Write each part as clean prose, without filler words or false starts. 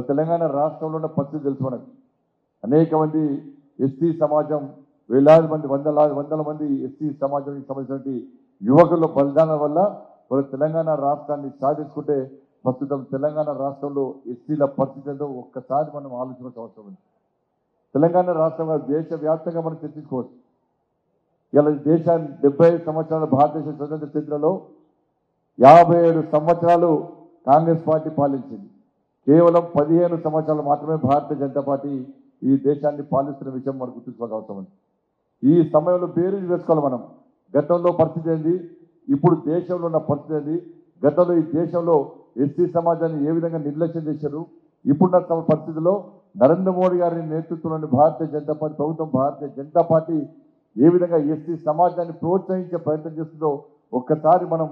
తెలంగాణ రాష్ట్రంలో ఉన్న పరిస్థితి తెలుసు మనకు. అనేక మంది ఎస్టీ సమాజం, వేలాది మంది వందల మంది ఎస్టీ సమాజానికి సంబంధించినటువంటి యువకుల బలిదానం వల్ల వాళ్ళ తెలంగాణ రాష్ట్రాన్ని సాధించుకుంటే ప్రస్తుతం తెలంగాణ రాష్ట్రంలో ఎస్టీల పరిస్థితి ఏంటో ఒక్కసారి మనం ఆలోచించాల్సిన అవసరం ఉంది. తెలంగాణ రాష్ట్రంలో దేశవ్యాప్తంగా మనం చర్చించుకోవచ్చు. ఇలా దేశాన్ని 75 సంవత్సరాల భారతదేశ స్వతంత్ర చరిత్రలో 57 సంవత్సరాలు కాంగ్రెస్ పార్టీ పాలించింది. కేవలం 15 సంవత్సరాలు మాత్రమే భారతీయ జనతా పార్టీ ఈ దేశాన్ని పాలిస్తున్న విషయం మనం గుర్తుంచుకోవాల్సిన అవసరం ఉంది. ఈ సమయంలో పేరు వేసుకోవాలి మనం. గతంలో పరిస్థితి ఏంది, ఇప్పుడు దేశంలో ఉన్న పరిస్థితి ఏంది, గతంలో ఈ దేశంలో ఎస్టీ సమాజాన్ని ఏ విధంగా నిర్లక్ష్యం చేశారు, ఇప్పుడున్న పరిస్థితుల్లో నరేంద్ర మోడీ గారి నేతృత్వంలోని భారతీయ జనతా పార్టీ ప్రభుత్వం, భారతీయ జనతా పార్టీ ఏ విధంగా ఎస్టీ సమాజాన్ని ప్రోత్సహించే ప్రయత్నం చేస్తుందో ఒక్కసారి మనం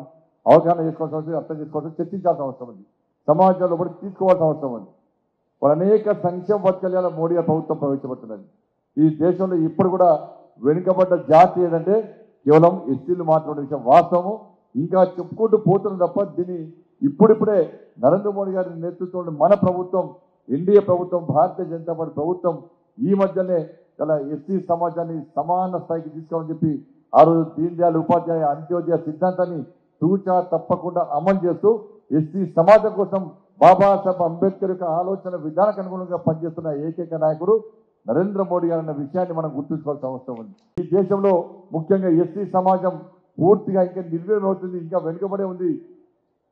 అవగాహన చేసుకోవాల్సిన అవసరం, అర్థం చేసుకోవాల్సిన, చర్చించాల్సిన అవసరం ఉంది. సమాజంలో కూడా తీసుకోవాల్సిన అవసరం ఉంది. వాళ్ళు అనేక సంక్షేమ పథకాల మోడీ గారి ప్రభుత్వం ప్రవేశపెడుతున్నది. ఈ దేశంలో ఇప్పుడు కూడా వెనుకబడ్డ జాతి ఏదంటే కేవలం ఎస్టీలు మాట్లాడే విషయం వాస్తవము. ఇంకా చెప్పుకుంటూ పోతున్న తప్ప దీన్ని ఇప్పుడిప్పుడే నరేంద్ర మోడీ గారి నేతృత్వంలో మన ప్రభుత్వం, ఎన్డీఏ ప్రభుత్వం, భారతీయ జనతా పార్టీ ప్రభుత్వం ఈ మధ్యనే ఇలా ఎస్టీ సమాజాన్ని సమాన స్థాయికి తీసుకోవాలని చెప్పి ఆ రోజు దీన్ దయాళ్ ఉపాధ్యాయ అంత్యోదయ సిద్ధాంతాన్ని తూచా తప్పకుండా అమలు చేస్తూ ఎస్టీ సమాజం కోసం బాబాసాహెబ్ అంబేద్కర్ యొక్క ఆలోచన విధానానికి అనుగుణంగా పనిచేస్తున్న ఏకైక నాయకుడు నరేంద్ర మోడీ గారు అన్న విషయాన్ని మనం గుర్తుంచుకోవాల్సిన అవసరం ఉంది. ఈ దేశంలో ముఖ్యంగా ఎస్టీ సమాజం పూర్తిగా ఇంకా నిర్వీర్యం అవుతుంది, ఇంకా వెనుకబడే ఉంది.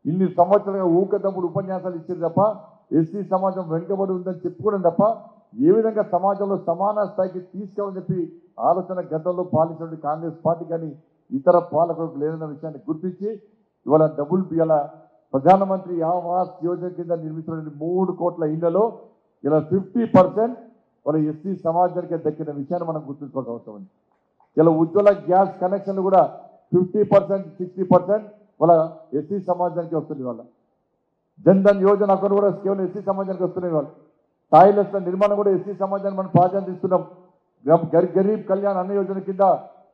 ఇన్ని సంవత్సరాలుగా ఊకదప్పుడు ఉపన్యాసాలు ఇచ్చారు తప్ప ఎస్టీ సమాజం వెనుకబడి ఉందని చెప్పుకోవడం తప్ప ఏ విధంగా సమాజంలో సమాన స్థాయికి తీసుకెళ్ళని చెప్పి ఆలోచన గతంలో పాలించిన కాంగ్రెస్ పార్టీ కానీ ఇతర పాలకులకు లేదన్న విషయాన్ని గుర్తించి ఇవాళ ఇలా ప్రధానమంత్రి ఆవాస్ యోజన కింద నిర్మించిన 3 కోట్ల ఇళ్లలో ఇలా 50% వాళ్ళ ఎస్టీ సమాజానికి దక్కిన విషయాన్ని మనం గుర్తుంచుకోవాల్సిన అవసరం ఉంది. ఇలా ఉజ్వల గ్యాస్ కనెక్షన్లు కూడా 50%, 60% వాళ్ళ ఎస్టీ సమాజానికి వస్తుంది. వాళ్ళ జన్ధన్ యోజన అకౌంట్ కూడా కేవలం ఎస్టీ సమాజానికి వస్తున్నాయి. వాళ్ళు టాయిలెట్ల నిర్మాణం కూడా ఎస్టీ సమాజాన్ని మనం ప్రాధాన్యత ఇస్తున్నాం. గరీబ్ కళ్యాణ్ అన్న యోజన కింద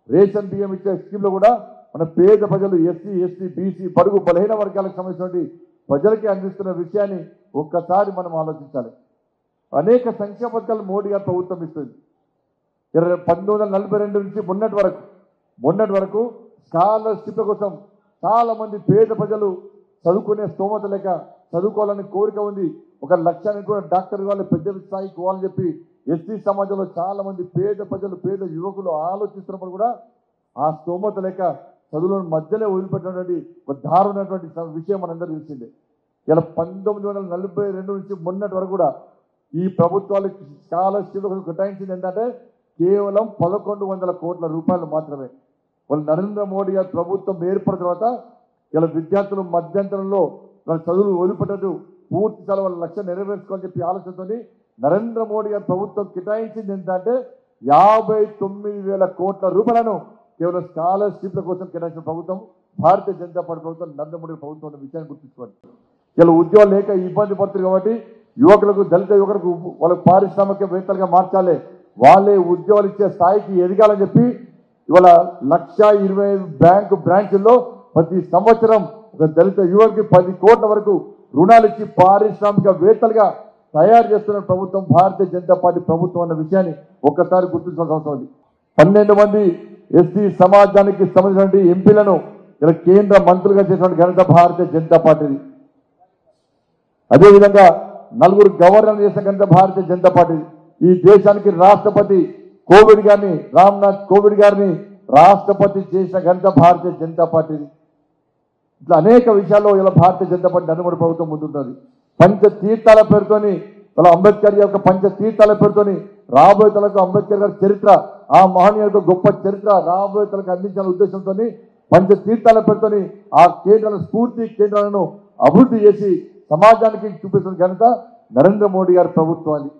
రేషన్ బియ్యం ఇచ్చే స్కీమ్లో కూడా మన పేద ప్రజలు ఎస్సీ, ఎస్టీ, బీసీ, బడుగు బలహీన వర్గాలకు సంబంధించినటువంటి ప్రజలకి అందిస్తున్న విషయాన్ని ఒక్కసారి మనం ఆలోచించాలి. అనేక సంక్షేమ పథకాలు మోడీ గారి ప్రభుత్వం ఇస్తుంది. 1942 నుంచి మొన్నటి వరకు స్కాలర్షిప్ల కోసం చాలా మంది పేద ప్రజలు చదువుకునే స్తోమత లేక చదువుకోవాలని కోరిక ఉంది. 1 లక్షానికి కూడా డాక్టర్ కావాలి, పెద్ద స్థాయికి పోవాలని చెప్పి ఎస్టీ సమాజంలో చాలా మంది పేద ప్రజలు, పేద యువకులు ఆలోచిస్తున్నప్పుడు కూడా ఆ స్తోమత లేక చదువులను మధ్యలో వదిలిపెట్టినటువంటి ఒక దారుణమైనటువంటి విషయం మనందరూ తెలిసిందే. ఇలా 1942 నుంచి మొన్నటి వరకు కూడా ఈ ప్రభుత్వాలకు స్కాలర్షిప్ కేటాయించింది ఏంటంటే కేవలం 1100 కోట్ల రూపాయలు మాత్రమే. వాళ్ళు నరేంద్ర మోడీ గారి ప్రభుత్వం ఏర్పడిన తర్వాత ఇలా విద్యార్థులు మధ్యంతరంలో వాళ్ళ చదువులు వదిలిపెట్టదు, పూర్తి స్థాయి వాళ్ళ లక్ష్యం నెరవేర్చుకోవాలని చెప్పి ఆలోచనతో నరేంద్ర మోడీ గారి ప్రభుత్వం కేటాయించింది ఏంటంటే 59,000 కోట్ల రూపాయలను కేవలం స్కాలర్షిప్ల కోసం కేటాయించిన ప్రభుత్వం భారతీయ జనతా పార్టీ ప్రభుత్వం, నరేంద్ర మోడీ ప్రభుత్వం అనే విషయాన్ని గుర్తుంచుకోండి. ఇలా ఉద్యోగాలు లేక ఇబ్బంది పడుతుంది కాబట్టి యువకులకు, దళిత యువకులకు వాళ్ళకు పారిశ్రామికవేత్తలుగా మార్చాలి, వాళ్ళే ఉద్యోగాలు ఇచ్చే స్థాయికి ఎదగాలని చెప్పి ఇవాళ 1,25,000 బ్యాంకు బ్రాంచుల్లో ప్రతి సంవత్సరం ఒక దళిత యువకుకి 10 కోట్ల వరకు రుణాలు ఇచ్చి పారిశ్రామికవేత్తలుగా తయారు చేస్తున్న ప్రభుత్వం భారతీయ జనతా పార్టీ ప్రభుత్వం అన్న విషయాన్ని ఒక్కసారి గుర్తుంచుకోవాల్సిన అవసరం ఉంది. 12 మంది ఎస్టీ సమాజానికి సంబంధించిన ఎంపీలను ఇలా కేంద్ర మంత్రులుగా చేసినటువంటి ఘనత భారతీయ జనతా పార్టీది. అదేవిధంగా 4 గవర్నర్ చేసిన ఘనత భారతీయ జనతా పార్టీది. ఈ దేశానికి రాష్ట్రపతి రామ్నాథ్ కోవింద్ గారిని రాష్ట్రపతి చేసిన ఘనత భారతీయ జనతా పార్టీది. ఇట్లా అనేక విషయాల్లో ఇలా భారతీయ జనతా పార్టీ నరేంద్ర మోడీ ప్రభుత్వం ముందుంటుంది. పంచతీర్థాల పేరుతోని ఇలా అంబేద్కర్ యొక్క పంచతీర్థాల పేరుతోని రాబోయే తలకు అంబేద్కర్ గారి చరిత్ర, ఆ మహనీయులకు గొప్ప చరిత్ర రాబోయే తలకు అందించాలనే ఉద్దేశంతో పంచతీర్థాల పేరుతోని ఆ కేంద్రాల స్ఫూర్తి కేంద్రాలను అభివృద్ధి చేసి సమాజానికి చూపిస్తున్న ఘనత నరేంద్ర మోడీ గారి ప్రభుత్వాన్ని.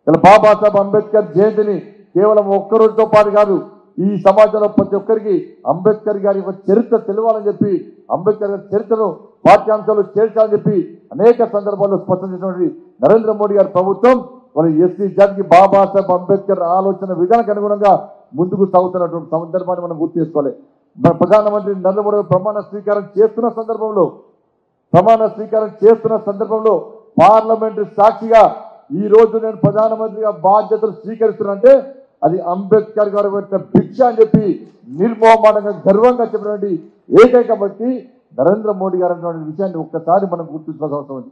ఇలా బాబాసాహెబ్ అంబేద్కర్ జయంతిని కేవలం ఒక్కరోజుతో పాటు కాదు, ఈ సమాజంలో ప్రతి ఒక్కరికి అంబేద్కర్ గారి యొక్క చరిత్ర తెలియాలని చెప్పి అంబేద్కర్ గారి చరిత్రను పాఠ్యాంశాలు చేర్చాలని చెప్పి అనేక సందర్భాల్లో స్పష్టం చేసినటువంటి నరేంద్ర మోడీ గారి ప్రభుత్వం వాళ్ళ ఎస్సీ జాతికి బాబాసాహెబ్ అంబేద్కర్ ఆలోచన విధానానికి అనుగుణంగా ముందుకు సాగుతున్నటువంటి సందర్భాన్ని మనం గుర్తు చేసుకోవాలి. ప్రధానమంత్రి నరేంద్ర మోడీ ప్రమాణ స్వీకారం చేస్తున్న సందర్భంలో పార్లమెంటు సాక్షిగా ఈ రోజు నేను ప్రధానమంత్రిగా బాధ్యతలు స్వీకరిస్తున్నానంటే అది అంబేద్కర్ గారు పెట్టిన భిక్ష అని చెప్పి నిర్మోహమాటంగా గర్వంగా చెప్పినటువంటి ఏకైక వ్యక్తి నరేంద్ర మోడీ గారు అన్నటువంటి విషయాన్ని ఒక్కసారి మనం గుర్తుంచుకోవాల్సిన అవసరం ఉంది.